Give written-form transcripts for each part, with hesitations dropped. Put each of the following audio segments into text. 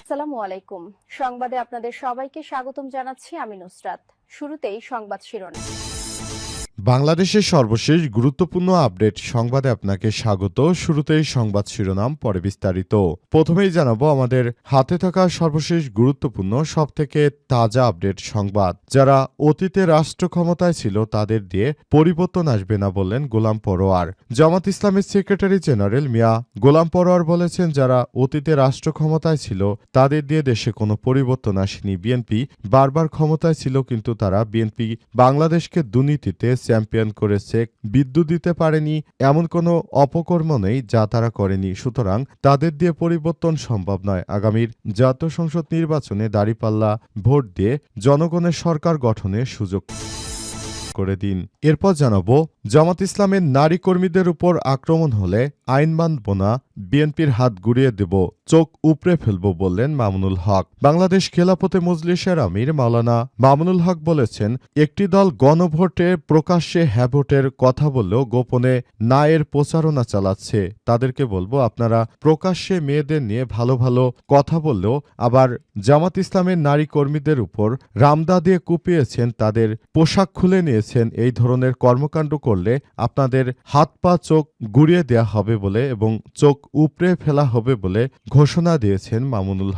আসসালামু আলাইকুম। সংবাদে আপনাদের সবাইকে স্বাগতম জানাচ্ছি আমি নুসরাত। শুরুতেই সংবাদ শিরোনাম। বাংলাদেশের সর্বশেষ গুরুত্বপূর্ণ আপডেট সংবাদে আপনাকে স্বাগত। শুরুতেই সংবাদ শিরোনাম, পরে বিস্তারিত। প্রথমেই জানাবো আমাদের হাতে থাকা সর্বশেষ গুরুত্বপূর্ণ সবথেকে তাজা আপডেট সংবাদ। যারা অতীতে রাষ্ট্র ক্ষমতায় ছিল তাদের দিয়ে পরিবর্তন আসবে না বললেন গোলাম পরোয়ার। জামাত ইসলামের সেক্রেটারি জেনারেল মিয়া গোলাম পরোয়ার বলেছেন, যারা অতীতে রাষ্ট্র ক্ষমতায় ছিল তাদের দিয়ে দেশে কোনো পরিবর্তন আসেনি। বিএনপি বারবার ক্ষমতায় ছিল, কিন্তু তারা বিএনপি বাংলাদেশকে দুর্নীতিতে চ্যাম্পিয়ন করেছে, বিদ্যুৎ দিতে পারেনি, এমন কোনো অপকর্ম নেই যা তারা করেনি। সুতরাং তাদের দিয়ে পরিবর্তন সম্ভব নয়। আগামীর জাতীয় সংসদ নির্বাচনে দাঁড়িপাল্লা ভোট দিয়ে জনগণের সরকার গঠনের সুযোগ করে দিন। এরপর জানাবো, জামাত ইসলামের নারী কর্মীদের উপর আক্রমণ হলে আইন মানব না, বিএনপির হাত গুড়িয়ে দেব, চোখ উপড়ে ফেলব বললেন মামুনুল হক। বাংলাদেশ খেলাফতে মজলিসের আমির মাওলানা মামুনুল হক বলেছেন, একটি দল গণভোটে প্রকাশ্যে হ্যাঁ ভোটের কথা বললেও গোপনে না এর প্রচারণা চালাচ্ছে। তাদেরকে বলবো, আপনারা প্রকাশ্যে মেয়েদের নিয়ে ভালো ভালো কথা বললেও আবার জামাত ইসলামের নারী কর্মীদের উপর রামদা দিয়ে কুপিয়েছেন, তাদের পোশাক খুলে নিয়েছেন। এই ধরনের কর্মকাণ্ড করলে আপনাদের হাত পা চোখ গুড়িয়ে দেয়া হবে বলে এবং চোখ উপড়ে ফেলা হবে বলে ঘোষণা দিয়েছেন মামুনুল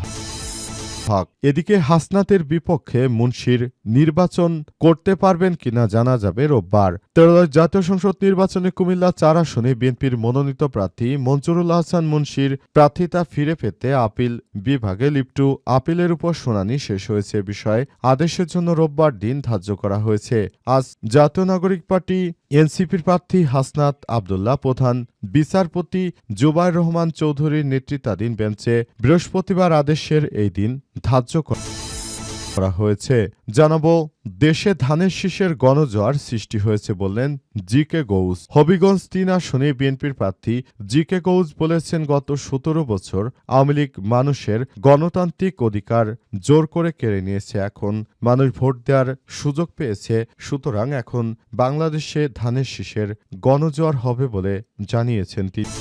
হক। এদিকে হাসনাতের বিপক্ষে মুন্সির নির্বাচন করতে পারবেন কিনা জানা যাবে রোববার। ত্রয়োদশ জাতীয় সংসদ নির্বাচনে কুমিল্লা 4 আসনে বিএনপির মনোনীত প্রার্থী মনজুরুল আহসান মুন্সির প্রার্থিতা ফিরে পেতে আপিল বিভাগে লিপ্টু আপিলের উপর শুনানি শেষ হয়েছে। বিষয়ে আদেশের জন্য রোববার দিন ধার্য করা হয়েছে। আজ জাতীয় নাগরিক পার্টি এনসিপির প্রার্থী হাসনাত আব্দুল্লাহ প্রধান বিচারপতি জুবায়ের রহমান চৌধুরীর নেতৃত্বাধীন বেঞ্চে বৃহস্পতিবার আদেশের এই দিন ধার্য করা হয়েছে। জানাবো, দেশে ধানের শীষের গণজোয়ার সৃষ্টি হয়েছে বললেন জি কে গৌস। হবিগঞ্জ 3 আসনে বিএনপির প্রার্থী জি কে গৌস বলেছেন, গত 17 বছর আওয়ামী লীগ মানুষের গণতান্ত্রিক অধিকার জোর করে কেড়ে নিয়েছে। এখন মানুষ ভোট দেওয়ার সুযোগ পেয়েছে, সুতরাং এখন বাংলাদেশে ধানের শীষের গণজোয়ার হবে বলে জানিয়েছেন তিনি।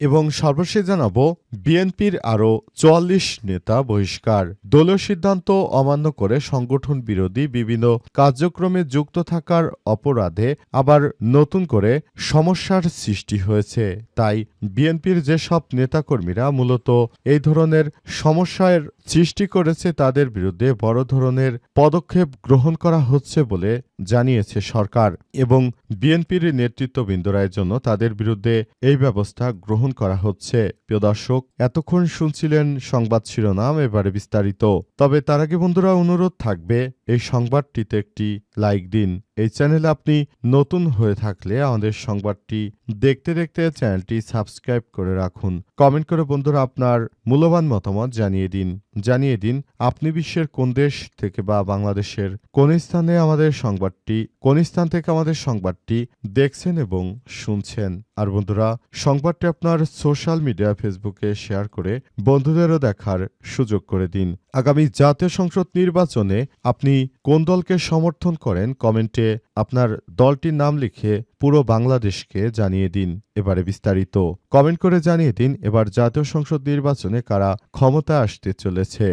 এবং সর্বশেষ জানাবো, বিএনপির আরও 44 নেতা বহিষ্কার। দলীয় সিদ্ধান্ত অমান্য করে সংগঠন বিরোধী বিভিন্ন কার্যক্রমে যুক্ত থাকার অপরাধে আবার নতুন করে সমস্যার সৃষ্টি হয়েছে। তাই বিএনপির যেসব নেতাকর্মীরা মূলত এই ধরনের সমস্যার সৃষ্টি করেছে তাদের বিরুদ্ধে বড় ধরনের পদক্ষেপ গ্রহণ করা হচ্ছে বলে জানিয়েছে সরকার এবং বিএনপির নেতৃত্ববৃন্দরা জন্য তাদের বিরুদ্ধে এই ব্যবস্থা গ্রহণ করা হচ্ছে। প্রিয় দর্শক, এতক্ষণ শুনছিলেন সংবাদ শিরোনাম, এবারে বিস্তারিত। তবে তার আগে বন্ধুরা অনুরোধ থাকবে, এই সংবাদটিতে একটি লাইক দিন। এই চ্যানেলে আপনি নতুন হয়ে থাকলে আমাদের সংবাদটি দেখতে দেখতে চ্যানেলটি সাবস্ক্রাইব করে রাখুন। কমেন্ট করে বন্ধুরা আপনার মূল্যবান মতামত জানিয়ে দিন আপনি বিশ্বের কোন দেশ থেকে বা বাংলাদেশের কোন স্থান থেকে আমাদের সংবাদটি দেখছেন এবং শুনছেন। আর বন্ধুরা, সংবাদটি আপনার সোশ্যাল মিডিয়া ফেসবুকে শেয়ার করে বন্ধুদেরও দেখার সুযোগ করে দিন। আগামী জাতীয় সংসদ নির্বাচনে আপনি কোন দলকে সমর্থন করেন কমেন্টে আপনার দলটির নাম লিখে পুরো বাংলাদেশকে জানিয়ে দিন। এবারে বিস্তারিত। কমেন্ট করে জানিয়ে দিন এবার জাতীয় সংসদ নির্বাচনে কারা ক্ষমতায় আসতে চলেছে।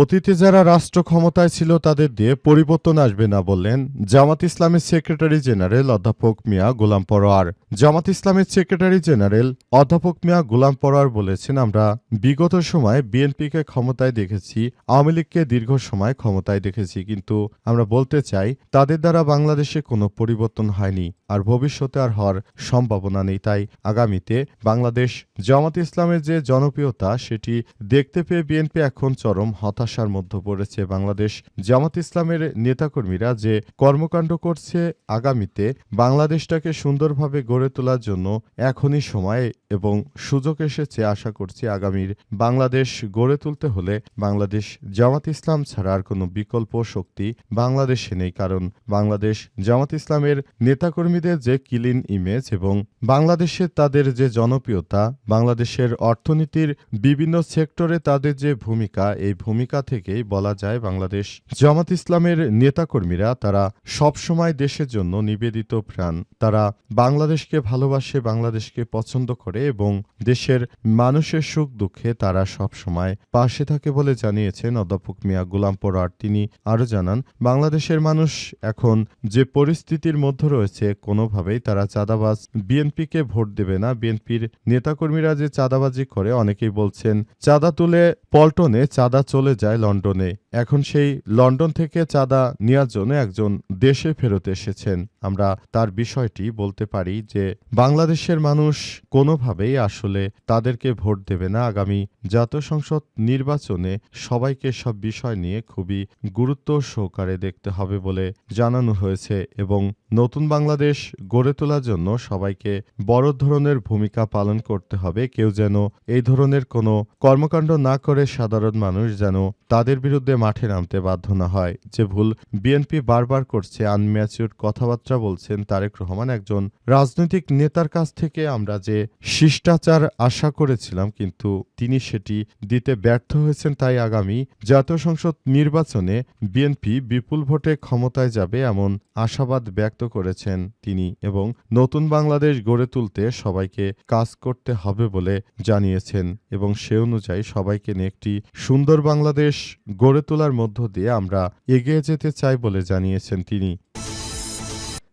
অতীতে যারা রাষ্ট্র ক্ষমতায় ছিল তাদের দিয়ে পরিবর্তন আসবে না বললেন জামাত ইসলামের সেক্রেটারি জেনারেল অধ্যাপক মিয়া গোলাম পরোয়ার। জামাত ইসলামের সেক্রেটারি জেনারেল অধ্যাপক মিয়া গোলাম পরোয়ার বলেছেন, আমরা বিগত সময়ে বিএনপিকে ক্ষমতায় দেখেছি, আওয়ামী লীগকে দীর্ঘ সময় ক্ষমতায় দেখেছি, কিন্তু আমরা বলতে চাই তাদের দ্বারা বাংলাদেশে কোনো পরিবর্তন হয়নি, আর ভবিষ্যতে আর হওয়ার সম্ভাবনা নেই। তাই আগামীতে বাংলাদেশ জামাত ইসলামের যে জনপ্রিয়তা সেটি দেখতে পেয়ে বিএনপি এখন চরম হতাশার মধ্যে পড়েছে। বাংলাদেশ জামাত ইসলামের নেতাকর্মীরা যে কর্মকাণ্ড করছে, আগামীতে বাংলাদেশটাকে সুন্দরভাবে গড়ে তোলার জন্য এখনই সময় এবং সুযোগ এসেছে। আশা করছি আগামীর বাংলাদেশ গড়ে তুলতে হলে বাংলাদেশ জামাত ইসলাম ছাড়া আর কোনো বিকল্প শক্তি বাংলাদেশে নেই, কারণ বাংলাদেশ জামাত ইসলামের নেতাকর্মী নেতাকর্মীদের যে ক্লিন ইমেজ এবং বাংলাদেশে তাদের যে জনপ্রিয়তা, বাংলাদেশের অর্থনীতির বিভিন্ন সেক্টরে তাদের যে ভূমিকা, এই ভূমিকা থেকেই বলা যায় বাংলাদেশ জামাত ইসলামের নেতাকর্মীরা তারা সবসময় দেশের জন্য নিবেদিত প্রাণ। তারা বাংলাদেশকে ভালোবাসে, বাংলাদেশকে পছন্দ করে এবং দেশের মানুষের সুখ দুঃখে তারা সবসময় পাশে থাকে বলে জানিয়েছেন অধ্যাপক মিয়া গোলাম পরোয়ার। তিনি আরও জানান, বাংলাদেশের মানুষ এখন যে পরিস্থিতির মধ্যে রয়েছে কোনোভাবেই তারা চাঁদাবাজ বিএনপিকে ভোট দেবে না। বিএনপির নেতাকর্মীরা যে চাঁদাবাজি করে, অনেকেই বলছেন চাঁদা তুলে পল্টনে, চাঁদা চলে যায় লন্ডনে। এখন সেই লন্ডন থেকে চাঁদা নেওয়ার জন্য একজন দেশে ফেরত এসেছেন। আমরা তার বিষয়টি বলতে পারি যে বাংলাদেশের মানুষ কোনোভাবেই আসলে তাদেরকে ভোট দেবে না। আগামী জাতীয় সংসদ নির্বাচনে সবাইকে সব বিষয় নিয়ে খুবই গুরুত্ব সহকারে দেখতে হবে বলে জানানো হয়েছে এবং নতুন বাংলাদেশ গড়ে তোলার জন্য সবাইকে বড় ধরনের ভূমিকা পালন করতে হবে। কেউ যেন এই ধরনের কোনো কর্মকাণ্ড না করে সাধারণ মানুষ যেন তাদের বিরুদ্ধে মাঠে নামতে বাধ্য না হয়। যে ভুল বিএনপি বারবার করছে, আনম্যাচিউর কথাবার্তা বলছেন তারেক রহমান। একজন রাজনৈতিক নেতার কাছ থেকে আমরা যে শিষ্টাচার আশা করেছিলাম, কিন্তু তিনি সেটি দিতে ব্যর্থ হয়েছেন। তাই আগামী জাতীয় সংসদ নির্বাচনে বিএনপি বিপুল ভোটে ক্ষমতায় যাবে এমন আশাবাদ ব্যক্ত করেছেন তিনি এবং নতুন বাংলাদেশ গড়ে তুলতে সবাইকে কাজ করতে হবে বলে জানিয়েছেন এবং সে অনুযায়ী সবাইকে নিয়ে একটি সুন্দর বাংলাদেশ গড়ে তোলার মধ্য দিয়ে আমরা এগিয়ে যেতে চাই বলে জানিয়েছেন তিনি।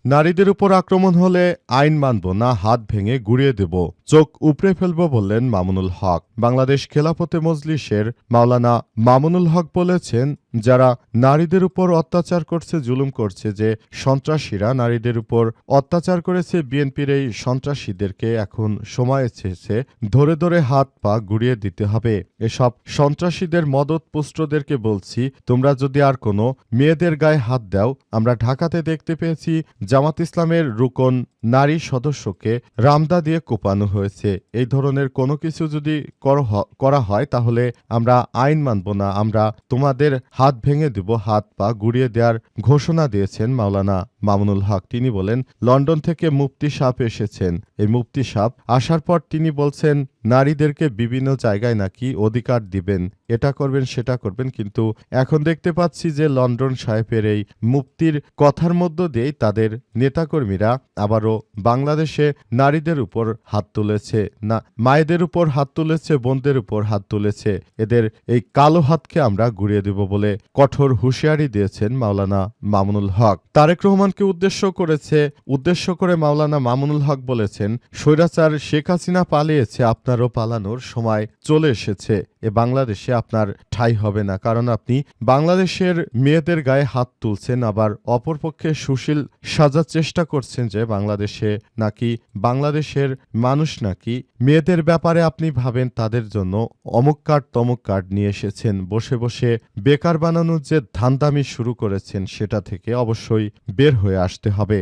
নারীদের উপর আক্রমণ হলে আইন মানব না, হাত ভেঙে গুড়িয়ে দেব, চোখ উপড়ে ফেলব বললেন মামুনুল হক। বাংলাদেশ খেলাফতে মজলিসের মাওলানা মামুনুল হক বলেছেন, যারা নারীদের উপর অত্যাচার করছে, জুলুম করছে, যে সন্ত্রাসীরা নারীদের উপর অত্যাচার করেছে, বিএনপির এই সন্ত্রাসীদেরকে এখন সময় এসেছে ধরে ধরে হাত পা গুড়িয়ে দিতে হবে। এসব সন্ত্রাসীদের মদতপুষ্টদেরকে বলছি, তোমরা যদি আর কোনো মেয়েদের গায়ে হাত দাও, আমরা ঢাকাতে দেখতে পেয়েছি জামাত ইসলামের রুকন নারী সদস্যকে রামদা দিয়ে কোপানো হয়েছে। এই ধরনের কোনো কিছু যদি করা হয় তাহলে আমরা আইন মানব না, আমরা তোমাদের হাত ভেঙে দেব, হাত পা গুড়িয়ে দেওয়ার ঘোষণা দিয়েছেন মাওলানা মামুনুল হক। তিনি বলেন, লন্ডন থেকে মুফতি সাহেব এসেছেন। এই মুফতি সাহেব আসার পর তিনি বলছেন নারীদেরকে বিভিন্ন জায়গায় নাকি অধিকার দিবেন, এটা করবেন সেটা করবেন, কিন্তু এখন দেখতে পাচ্ছি যে লন্ডন সাহেবের এই মুফতির কথার মধ্য দিয়েই তাদের নেতাকর্মীরা আবারও বাংলাদেশে নারীদের উপর হাত তুলেছে, না মায়েদের উপর হাত তুলেছে, বোনদের উপর হাত তুলেছে। এদের এই কালো হাতকে আমরা গুড়িয়ে দেব বলে কঠোর হুঁশিয়ারি দিয়েছেন মাওলানা মামুনুল হক। তারেক রহমানকে উদ্দেশ্য করে মাওলানা মামুনুল হক বলেছেন, স্বৈরাচার শেখ হাসিনা পালিয়েছে, আপনারও পালানোর সময় চলে এসেছে। এ বাংলাদেশে আপনার ঠাঁই হবে না, কারণ আপনি বাংলাদেশের মেয়েদের গায়ে হাত তুলছেন, আবার অপরপক্ষে সুশীল সাজার চেষ্টা করছেন যে বাংলাদেশে নাকি বাংলাদেশের মানুষ নাকি মেয়েদের ব্যাপারে আপনি ভাবেন তাদের জন্য অমুক কার্ড তমুক কার্ড নিয়ে এসেছেন। বসে বসে বেকার বানানোর যে ধান্দামি শুরু করেছেন সেটা থেকে অবশ্যই বের হয়ে আসতে হবে।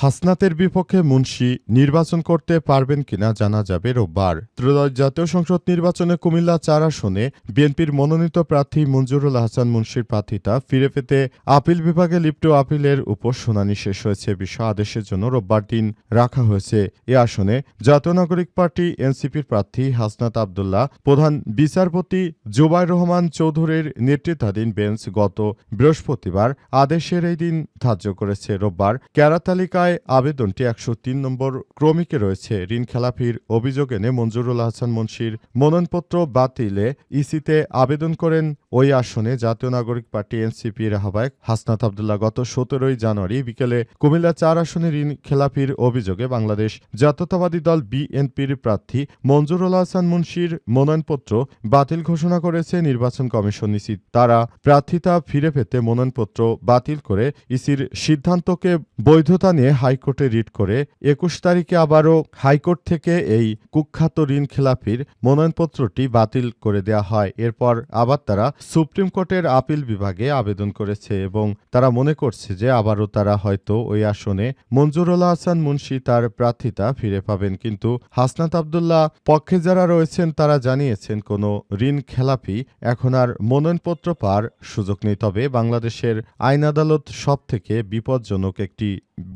হাসনাতের বিপক্ষে মুন্সি নির্বাচন করতে পারবেন কিনা জানা যাবে রোববার। ত্রয়োদশ জাতীয় সংসদ নির্বাচনে কুমিল্লা ৪ আসনে বিএনপির মনোনীত প্রার্থী মঞ্জুরুল আহসান মুন্সির প্রার্থিতা ফিরে পেতে আপিল বিভাগে লিপ্ট আপিলের উপর শুনানি শেষ হয়েছে। বিষয় আদেশের জন্য রোববার দিন রাখা হয়েছে। এ আসনে জাতীয় নাগরিক পার্টি এনসিপির প্রার্থী হাসনাত আব্দুল্লাহ, প্রধান বিচারপতি জুবাইর রহমান চৌধুরীর নেতৃত্বাধীন বেঞ্চ গত বৃহস্পতিবার আদেশের এই দিন ধার্য করেছে। রোববার কেরা তালিকায় আবেদনটি ১০৩ নম্বর ক্রমিকে রয়েছে। ঋণ খেলাপির অভিযোগ এনে মঞ্জুরুল আহসান মুন্সির মনোনয়নপত্র বাতিলে ইসিতে আবেদন করেন ওই আসনে জাতীয় নাগরিক পার্টি এনসিপির আহ্বায়ক হাসনাত আব্দুল্লাহ। গত ১৭ জানুয়ারি বিকেলে কুমিল্লা ৪ আসনে ঋণ খেলাপির অভিযোগে বাংলাদেশ জাতীয়তাবাদী দল বিএনপির প্রার্থী মঞ্জুরুল আহসান মুন্সির মনোনয়নপত্র বাতিল ঘোষণা করেছে নির্বাচন কমিশন। ইসি তারা প্রার্থিতা ফিরে পেতে মনোনয়নপত্র বাতিল করে ইসির সিদ্ধান্তকে বৈধতা নিয়ে হাইকোর্টে রিট করে ২১ তারিখে আবারও হাইকোর্ট থেকে এই কুখ্যাত ঋণ খেলাপির মনোনয়নপত্রটি বাতিল করে দেওয়া হয়। এরপর আবার তারা সুপ্রিম কোর্টের আপিল বিভাগে আবেদন করেছে এবং তারা মনে করছে যে আবারও তারা হয়তো ওই আসনে মঞ্জুরুল আহসান মুন্সি তার প্রার্থিতা ফিরে পাবেন। কিন্তু হাসনাত আব্দুল্লাহ পক্ষে যারা রয়েছেন তারা জানিয়েছেন কোনো ঋণ খেলাপি এখন আর মনোনয়নপত্র পাওয়ার সুযোগ নেই। তবে বাংলাদেশের আইন আদালত সব থেকে বিপজ্জনক একটি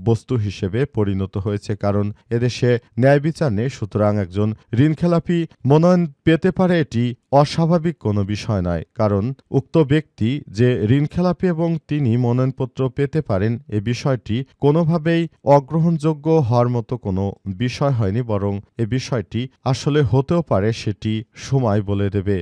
বস্তু বস্তু হিসেবে পরিণত হয়েছে, কারণ এদেশে ন্যায় বিচার নেই। সুতরাং একজন ঋণখেলাপি মনোনয়ন পেতে পারে, এটি অস্বাভাবিক কোনো বিষয় নয়, কারণ উক্ত ব্যক্তি যে ঋণখেলাপি এবং তিনি মনোনয়নপত্র পেতে পারেন এ বিষয়টি কোনোভাবেই অগ্রহণযোগ্য হওয়ার মতো কোনো বিষয় হয়নি, বরং এ বিষয়টি আসলে হতেও পারে, সেটি সময় বলে দেবে।